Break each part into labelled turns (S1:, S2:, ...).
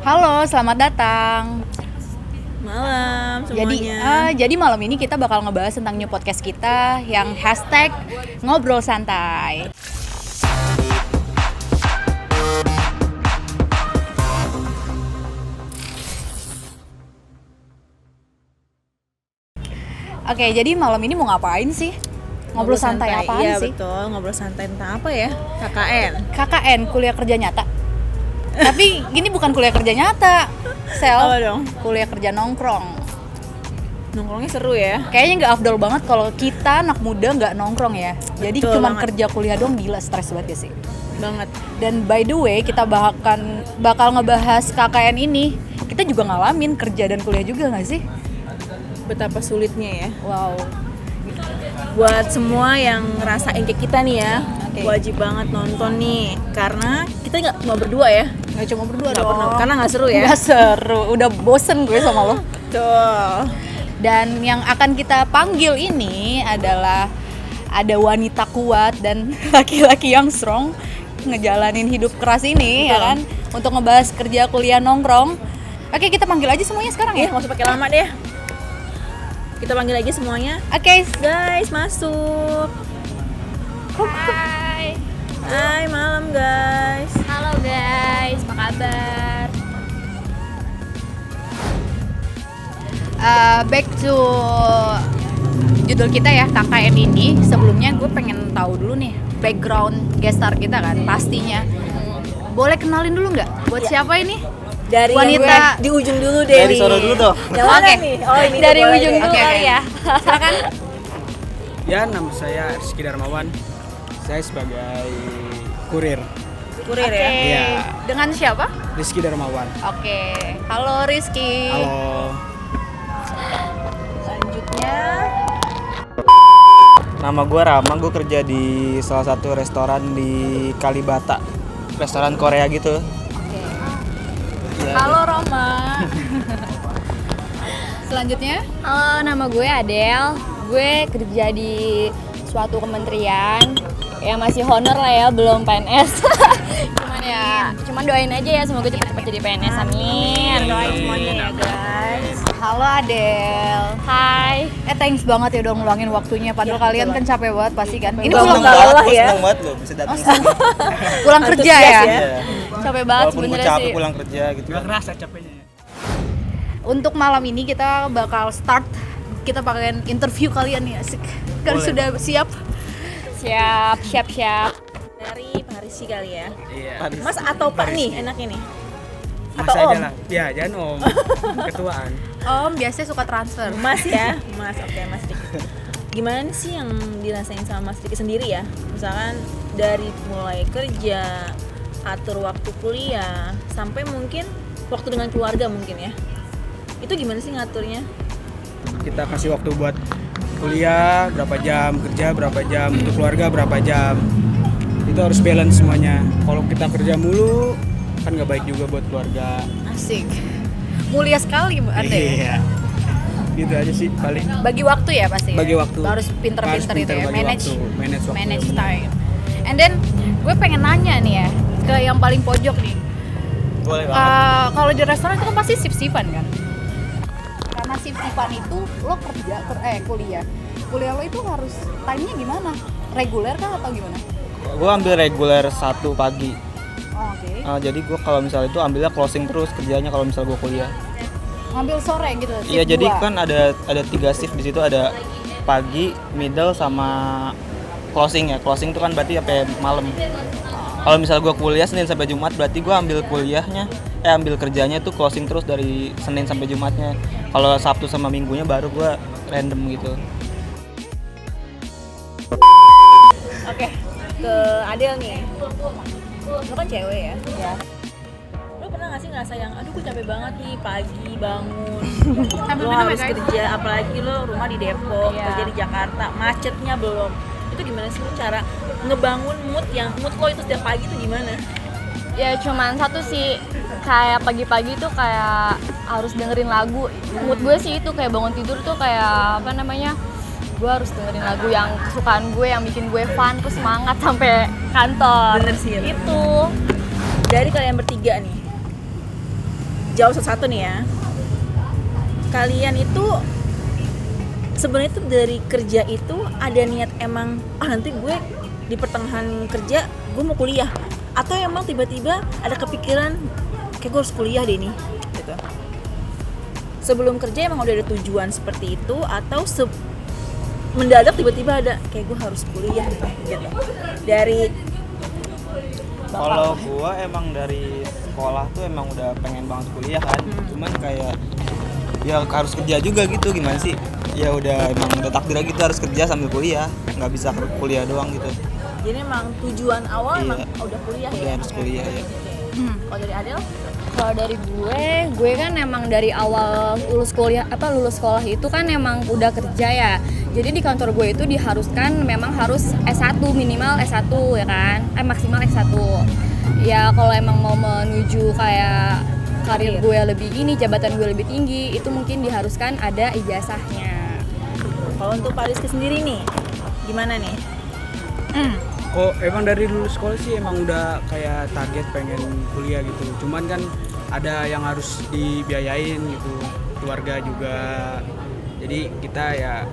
S1: Halo, selamat datang.
S2: Malam semuanya.
S1: Jadi malam ini kita bakal ngebahas tentang new podcast kita yang #ngobrol santai. Oke, jadi malam ini mau ngapain sih? Ngobrol santai apaan
S2: iya,
S1: sih?
S2: Betul, ngobrol santai tentang apa ya? KKN.
S1: KKN, kuliah kerja nyata. Tapi ini bukan kuliah kerja nyata, Sel.
S2: Apa dong?
S1: Kuliah kerja nongkrong.
S2: Nongkrongnya seru ya?
S1: Kayaknya nggak afdol banget kalau kita anak muda nggak nongkrong ya. Jadi
S2: Betul
S1: cuma
S2: banget.
S1: kerja kuliah doang, gila stres banget ya sih.
S2: Banget.
S1: Dan by the way, kita bakal ngebahas KKN ini. Kita juga ngalamin kerja dan kuliah juga nggak sih?
S2: Betapa sulitnya ya.
S1: Wow.
S2: Buat semua yang ngerasain kayak kita nih ya,
S1: Oke.
S2: wajib banget nonton nih. Karena kita nggak cuma berdua ya.
S1: Nggak cuma berdua
S2: Nggak
S1: dong.
S2: pernah, karena nggak seru ya.
S1: Nggak seru. Udah bosen gue sama lo.
S2: Tuh.
S1: Dan yang akan kita panggil ini adalah ada wanita kuat dan laki-laki yang strong ngejalanin hidup keras ini.
S2: Betul.
S1: Ya kan, untuk ngebahas kerja kuliah nongkrong. Oke, kita panggil aja semuanya sekarang ya.
S2: Nggak usah pakai lama deh. Kita panggil lagi semuanya.
S1: Oke.
S2: Guys, masuk.
S3: Hai,
S2: Hai, malam guys.
S3: halo guys, apa kabar?
S1: Back to judul kita ya, KKN ini. Sebelumnya gue pengen tahu dulu nih background guest star kita kan, pastinya. Boleh kenalin dulu nggak? Buat siapa ini?
S2: Dari
S1: Wanita-
S2: yang gue di ujung dulu deh.
S4: Dari sono dulu dong.
S2: Yang mana
S1: Oke.
S2: nih? Oh, ini
S1: Dari
S2: boleh
S1: ujung
S2: deh.
S1: dulu
S2: Oke,
S1: kali
S2: oke.
S1: ya. Silakan.
S4: Ya, nama saya Rizky Darmawan. Saya sebagai kurir.
S2: Kurir
S1: Oke.
S2: ya.
S4: Iya.
S1: Dengan siapa?
S4: Rizky Darmawan.
S1: Oke. Halo Rizky.
S4: Halo.
S2: Selanjutnya
S4: Nama gue Rama, gue kerja di salah satu restoran di Kalibata. Restoran Korea gitu.
S1: Oke.
S4: Ya,
S1: Halo Roma. Selanjutnya?
S3: Halo, nama gue Adele. Gue kerja di suatu kementerian. Ya masih honor lah ya, belum PNS. cuman doain aja ya, semoga cepat-cepat jadi PNS. Amin.
S2: doain semuanya ya guys.
S1: Halo Adele.
S3: Hai.
S1: Thanks banget ya udah ngeluangin waktunya. Padahal
S2: Ya,
S1: kalian
S2: betul.
S1: kan capek banget pasti kan. Ini
S2: Seneng
S1: pulang
S2: banget. Lelah
S4: gue
S2: ya.
S4: seneng banget loh bisa datang.
S1: pulang kerja ya.
S2: Antusias ya.
S4: Iya.
S1: Capek banget
S4: Walaupun gue
S1: sebenarnya
S4: capek
S1: sih.
S4: pulang kerja gitu.
S1: Untuk malam ini kita bakal start, kita pakai interview kalian nih, asik. Kan
S4: Boleh.
S1: sudah siap?
S3: Siap.
S2: Dari Pak Rizky kali ya.
S4: Iya.
S2: Mas atau Pak nih enaknya nih?
S5: Mas
S2: Atau
S5: aja
S2: Om?
S5: lah. Ya, jangan Om. Ketuaan.
S1: Om biasanya suka transfer.
S2: Mas ya. Mas, oke Mas Rizky. Gimana sih yang dirasain sama Mas Rizky sendiri ya? Misalkan dari mulai kerja, atur waktu kuliah, sampai mungkin waktu dengan keluarga mungkin ya. Itu gimana sih ngaturnya?
S5: Kita kasih waktu buat kuliah berapa jam, kerja berapa jam, untuk keluarga berapa jam. Itu harus balance semuanya. Kalau kita kerja mulu kan nggak baik juga buat keluarga.
S1: Asik. Mulia sekali Anda ya.
S5: Iya. Gitu aja sih paling.
S1: Bagi waktu ya pasti.
S5: Bagi
S1: ya?
S5: waktu.
S1: Harus pinter-pinter
S5: Harus
S1: itu ya.
S5: bagi
S1: Manage
S5: waktu. Manage waktu.
S1: manage time. And then gue pengen nanya nih ya ke yang paling pojok nih.
S4: Boleh banget.
S1: Kalau di restoran itu kan pasti shift-shiftan kan. Karena shift-shiftan itu lo kuliah. Kuliah lo itu harus time-nya gimana? Reguler kah atau gimana?
S4: Gue ambil reguler 1 pagi.
S1: Oh, oke.
S4: Jadi gue kalau misalnya itu ambilnya closing terus kerjanya kalau misalnya gue kuliah.
S1: Ngambil sore gitu.
S4: Iya,
S1: shift
S4: jadi
S1: 2.
S4: kan ada 3 shift di situ, ada pagi, middle sama closing ya. Closing itu kan berarti sampai malam. Kalau misalnya gue kuliah Senin sampai Jumat, berarti gue ambil ambil kerjanya itu closing terus dari Senin sampai Jumatnya. Kalau Sabtu sama Minggunya baru gue random gitu.
S2: Oke, ke Adel nih. Lu kan cewek ya?
S1: Ya.
S2: Lu pernah gak sih ngerasa yang, aduh gue capek banget nih pagi bangun,
S1: Sambil
S2: lu
S1: minum
S2: harus
S1: ya, guys.
S2: kerja, apalagi lu rumah di Depok,
S1: Iya.
S2: kerja di Jakarta, macetnya belum. Itu gimana sih lu cara ngebangun mood lo itu setiap pagi tuh gimana?
S3: Ya cuman satu sih, kayak pagi-pagi tuh kayak harus dengerin lagu. Mood gue sih itu kayak bangun tidur tuh kayak apa namanya, gue harus dengerin lagu yang kesukaan gue, yang bikin gue fun, terus semangat sampai kantor.
S2: Bener sih ya.
S3: Itu
S2: Dari kalian bertiga nih, jauh satu-satu nih ya. Kalian itu sebenarnya tuh dari kerja itu ada niat emang nanti gue di pertengahan kerja gue mau kuliah, atau emang tiba-tiba ada kepikiran kayak gue harus kuliah deh nih gitu. Sebelum kerja emang udah ada tujuan seperti itu, atau mendadak tiba-tiba ada kayak gue harus kuliah gitu. Dari
S4: Kalau gua emang dari sekolah tuh emang udah pengen banget kuliah kan, cuman kayak ya harus kerja juga gitu, gimana sih? Ya udah emang udah takdir gitu harus kerja sambil kuliah, nggak bisa kuliah doang gitu.
S2: jadi emang tujuan awal
S4: Iya.
S2: emang udah kuliah
S4: Udah
S2: ya.
S4: harus kuliah ya.
S2: Kalau dari Adel?
S3: Kalau dari gue kan emang dari awal lulus sekolah itu kan emang udah kerja ya. Jadi di kantor gue itu diharuskan memang harus S1, minimal S1 ya kan. Maksimal S1. Ya kalau emang mau menuju kayak karir gue lebih ini, jabatan gue lebih tinggi, itu mungkin diharuskan ada ijazahnya.
S2: Kalau untuk Pak Rizky sendiri nih, gimana nih?
S5: Kok emang dari lulus sekolah sih emang udah kayak target pengen kuliah gitu. Cuman kan ada yang harus dibiayain gitu, keluarga juga. Jadi kita ya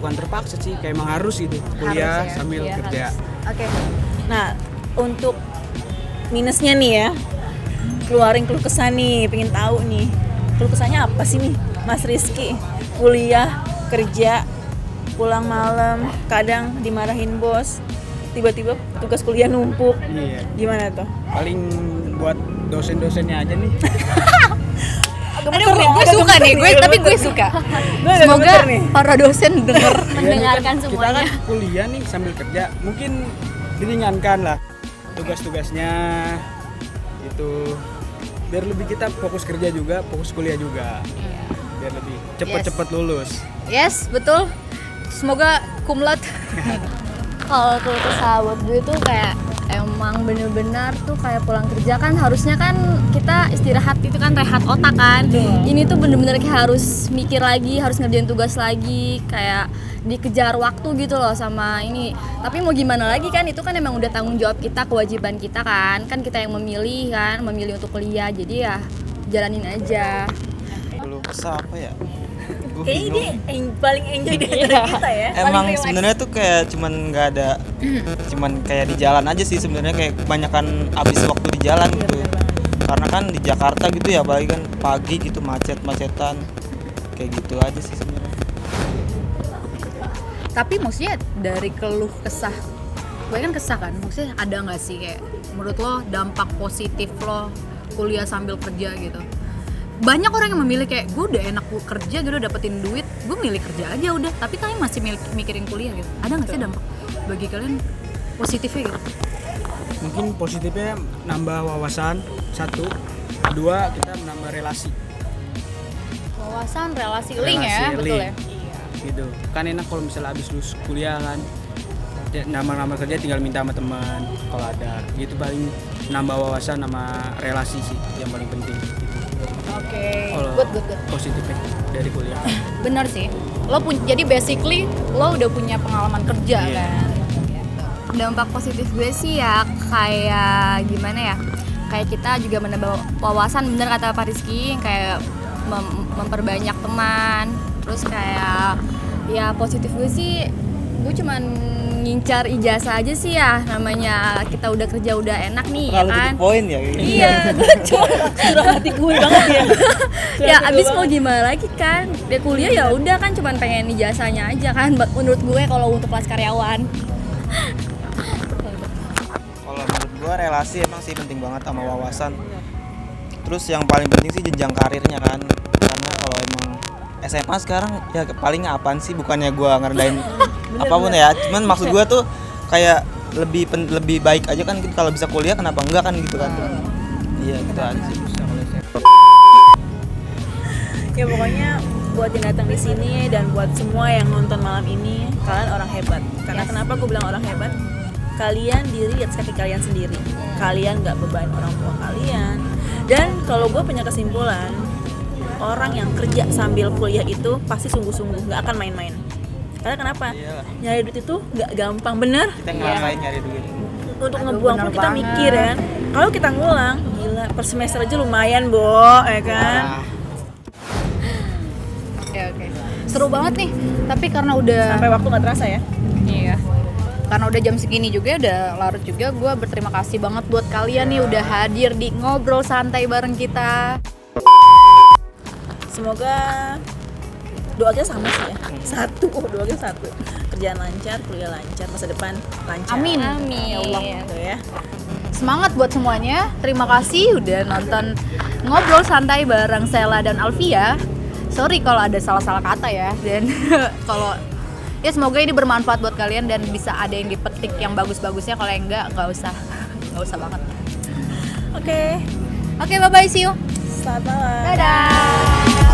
S5: bukan terpaksa sih, kayak emang harus gitu kuliah
S1: Harus ya,
S5: sambil
S3: iya,
S5: kerja.
S2: Oke. Nah, untuk minusnya nih ya, keluarin keluh kesah nih, pengen tahu nih. Keluh kesahnya apa sih nih, Mas Rizky? Kuliah, kerja, pulang malam, kadang dimarahin bos, tiba-tiba tugas kuliah numpuk.
S5: Iya.
S2: Gimana tuh?
S5: Paling buat dosen-dosennya aja nih.
S1: Aduh, gue suka nih, gue suka. Semoga para dosen denger.
S3: Mendengarkan
S5: Kita
S3: semuanya.
S5: kan kuliah nih sambil kerja, mungkin diringankan lah tugas-tugasnya gitu. Biar lebih kita fokus kerja juga, fokus kuliah juga. Biar lebih cepet-cepet lulus.
S1: Yes, betul. Semoga cum laude.
S3: Kalau keluh kesah buat gue tuh kayak emang bener-bener tuh kayak pulang kerja kan harusnya kan kita istirahat itu kan rehat otak kan. Ini tuh bener-bener kayak harus mikir lagi, harus ngerjain tugas lagi, kayak dikejar waktu gitu loh sama ini. Tapi mau gimana lagi kan, itu kan emang udah tanggung jawab kita, kewajiban kita kan. Kan kita yang memilih kan, memilih untuk kuliah. Jadi ya jalanin aja.
S4: Belum kesah apa ya? Gua
S2: Kayaknya
S4: bingung.
S2: dia paling enjoy di antara kita ya.
S4: Emang sebenarnya tuh kayak cuman nggak ada, cuman kayak di jalan aja sih sebenarnya, kayak kebanyakan habis waktu di jalan gitu. Karena kan di Jakarta gitu ya, apalagi kan pagi gitu macet-macetan, kayak gitu aja sih sebenarnya.
S1: Tapi maksudnya dari keluh kesah, gue kan kesah kan, maksudnya ada nggak sih kayak menurut lo dampak positif lo kuliah sambil kerja gitu? Banyak orang yang memilih kayak gue udah enak kerja gitu, dapetin duit, gue milih kerja aja udah. Tapi kalian masih mikirin kuliah gitu. Ada nggak sih dampak bagi kalian positifnya gitu?
S5: Mungkin positifnya nambah wawasan, satu. Kedua, kita menambah relasi.
S1: Wawasan, relasi, link ya,
S5: Relasi,
S1: betul
S5: link.
S1: ya.
S5: Gitu. Kan enak kalau misalnya habis lulus kuliah kan, nambah-nambah kerja tinggal minta sama teman kalau ada. Gitu paling nambah wawasan sama relasi sih yang paling penting.
S1: Oke,
S5: Kalau
S1: good.
S5: positifnya dari kuliah.
S1: Bener sih. Jadi basically lo udah punya pengalaman kerja
S5: Iya.
S1: kan.
S3: Dampak positif gue sih ya kayak gimana ya, kayak kita juga menambah wawasan, bener kata Pak Rizky, kayak memperbanyak teman. Terus kayak ya positif gue sih, gue cuman ngincar ijazah aja sih ya, namanya kita udah kerja udah enak nih
S4: Terlalu
S3: ya kan.
S4: to the point ya kayak gitu.
S3: Iya, gue cuma
S2: Curah hati gue banget ya.
S3: ya abis mau gimana lagi kan, dia kuliah ya udah kan cuman pengen ijazahnya aja kan, menurut gue kalau untuk kelas karyawan.
S4: Kalau menurut gua relasi emang sih penting banget sama wawasan. Terus yang paling penting sih jenjang karirnya kan. Karena kalau emang SMA sekarang ya paling apaan sih, bukannya gua ngerendahin apapun ya. Cuman maksud gua tuh kayak lebih baik aja kan kalau bisa kuliah, kenapa enggak kan gitu kan. Iya gitu aja sih.
S2: Ya pokoknya buat yang datang di sini dan buat semua yang nonton malam ini, kalian orang hebat. Karena kenapa gue bilang orang hebat? Kalian diri di atas kaki kalian sendiri. Kalian nggak beban orang tua kalian. Dan kalau gue punya kesimpulan, orang yang kerja sambil kuliah itu pasti sungguh-sungguh, nggak akan main-main. Karena kenapa?
S4: Iyalah.
S2: Nyari duit itu nggak gampang, bener?
S4: Kita ngerasain nyari duit.
S2: untuk
S1: Aduh,
S2: ngebuang
S1: bener
S2: pun kita
S1: banget.
S2: mikir ya kan. Kalau kita ngulang, gila per semester aja lumayan, Bo, ya kan?
S1: Oke. Seru banget nih. Tapi karena udah
S2: Sampai waktu nggak terasa ya.
S1: iya. Karena udah jam segini juga, udah larut juga, gue berterima kasih banget buat kalian nih udah hadir di ngobrol santai bareng kita.
S2: Semoga doa kita sama sih ya. Doa kita satu. Kerjaan lancar, kuliah lancar, masa depan lancar.
S1: Amin.
S3: Amin.
S1: Ya Allah.
S2: Gitu ya.
S1: Semangat buat semuanya. Terima kasih udah nonton ngobrol santai bareng Sela dan Alfia. Sorry kalau ada salah-salah kata ya. Dan kalau ya semoga ini bermanfaat buat kalian dan bisa ada yang dipetik yang bagus-bagusnya. Kalau yang enggak usah. Nggak usah banget.
S2: Oke.
S1: Oke, bye-bye, see you.
S2: Selamat malam.
S1: Dadah.